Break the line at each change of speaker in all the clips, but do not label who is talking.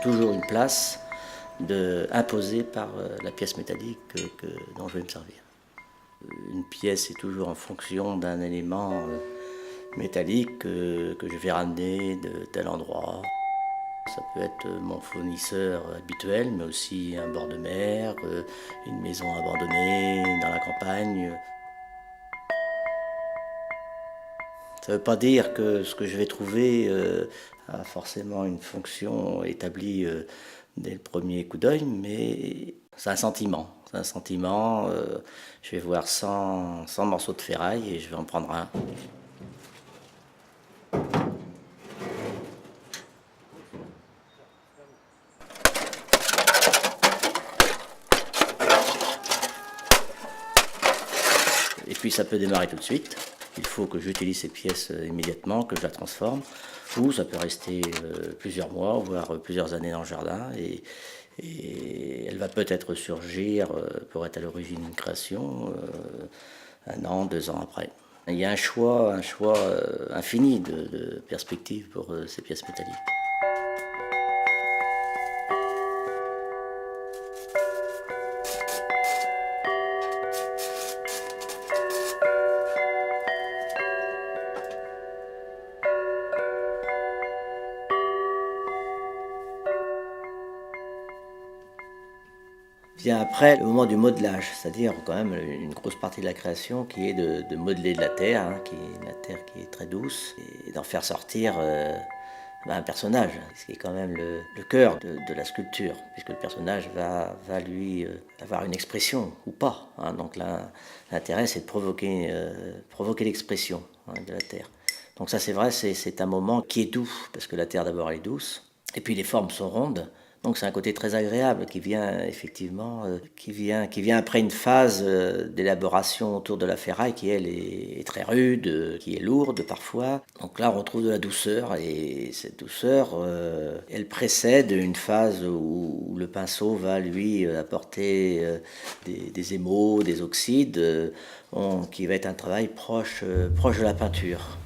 a toujours une place imposée par la pièce métallique dont je vais me servir. Une pièce est toujours en fonction d'un élément métallique que je vais ramener de tel endroit. Ça peut être mon fournisseur habituel, mais aussi un bord de mer, une maison abandonnée dans la campagne. Ça ne veut pas dire que ce que je vais trouver a forcément une fonction établie dès le premier coup d'œil, mais c'est un sentiment. C'est un sentiment, je vais voir 100 morceaux de ferraille et je vais en prendre un. Et puis ça peut démarrer tout de suite. Il faut que j'utilise ces pièces immédiatement, que je la transforme. Ou ça peut rester plusieurs mois, voire plusieurs années dans le jardin. Et elle va peut-être surgir pour être à l'origine d'une création 1 an, 2 ans après. Il y a un choix infini de perspectives pour ces pièces métalliques. Vient après le moment du modelage, c'est-à-dire quand même une grosse partie de la création qui est de modeler de la terre, la terre qui est très douce, et d'en faire sortir un personnage, ce qui est quand même le cœur de la sculpture, puisque le personnage va lui avoir une expression ou pas. Donc là, l'intérêt c'est de provoquer l'expression de la terre. Donc ça c'est vrai, c'est un moment qui est doux, parce que la terre d'abord elle est douce, et puis les formes sont rondes. Donc c'est un côté très agréable qui vient effectivement, qui vient après une phase d'élaboration autour de la ferraille qui elle est très rude, qui est lourde parfois. Donc là on retrouve de la douceur et cette douceur, elle précède une phase où le pinceau va lui apporter des émaux, des oxydes, qui va être un travail proche de la peinture.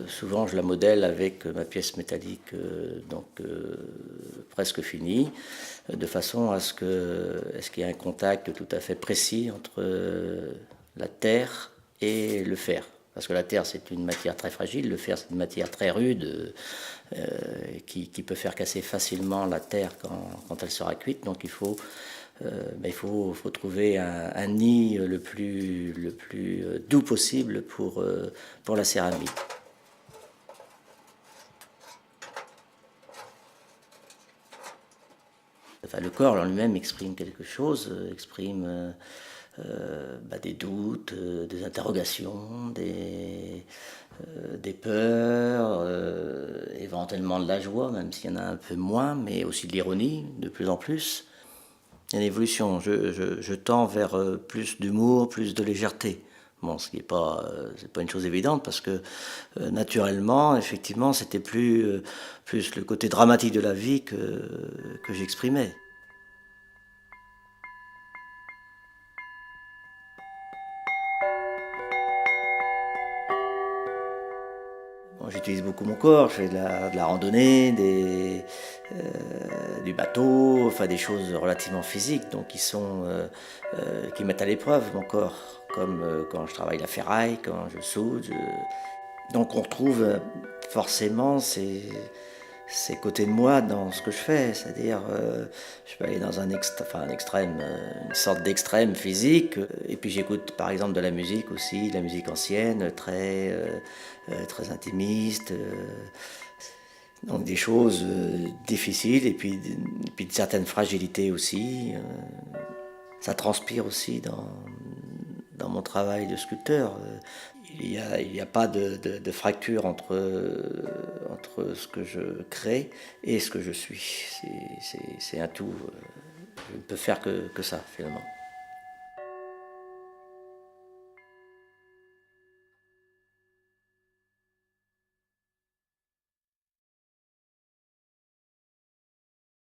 Souvent, je la modèle avec ma pièce métallique presque finie, de façon à ce qu'il y ait un contact tout à fait précis entre la terre et le fer. Parce que la terre, c'est une matière très fragile, le fer, c'est une matière très rude qui peut faire casser facilement la terre quand elle sera cuite. Donc il faut trouver un nid le plus doux possible pour la céramique. Enfin, le corps en lui-même exprime quelque chose, exprime des doutes, des interrogations, des peurs, éventuellement de la joie, même s'il y en a un peu moins, mais aussi de l'ironie, de plus en plus. Il y a une évolution, je tends vers plus d'humour, plus de légèreté. Bon, ce qui n'est pas, c'est pas une chose évidente parce que naturellement, effectivement, c'était plus le côté dramatique de la vie que j'exprimais. Bon, j'utilise beaucoup mon corps, je fais de la randonnée, du bateau, enfin des choses relativement physiques, donc qui mettent à l'épreuve mon corps, comme quand je travaille la ferraille, quand je soude. Donc on retrouve forcément ces côtés de moi dans ce que je fais, c'est-à-dire je peux aller dans un extrême, une sorte d'extrême physique, et puis j'écoute par exemple de la musique aussi, de la musique ancienne, très intimiste, donc des choses difficiles et puis de certaines fragilités aussi. Ça transpire aussi dans mon travail de sculpteur. Il y a pas de fracture entre ce que je crée et ce que je suis. C'est un tout. Je ne peux faire que ça, finalement.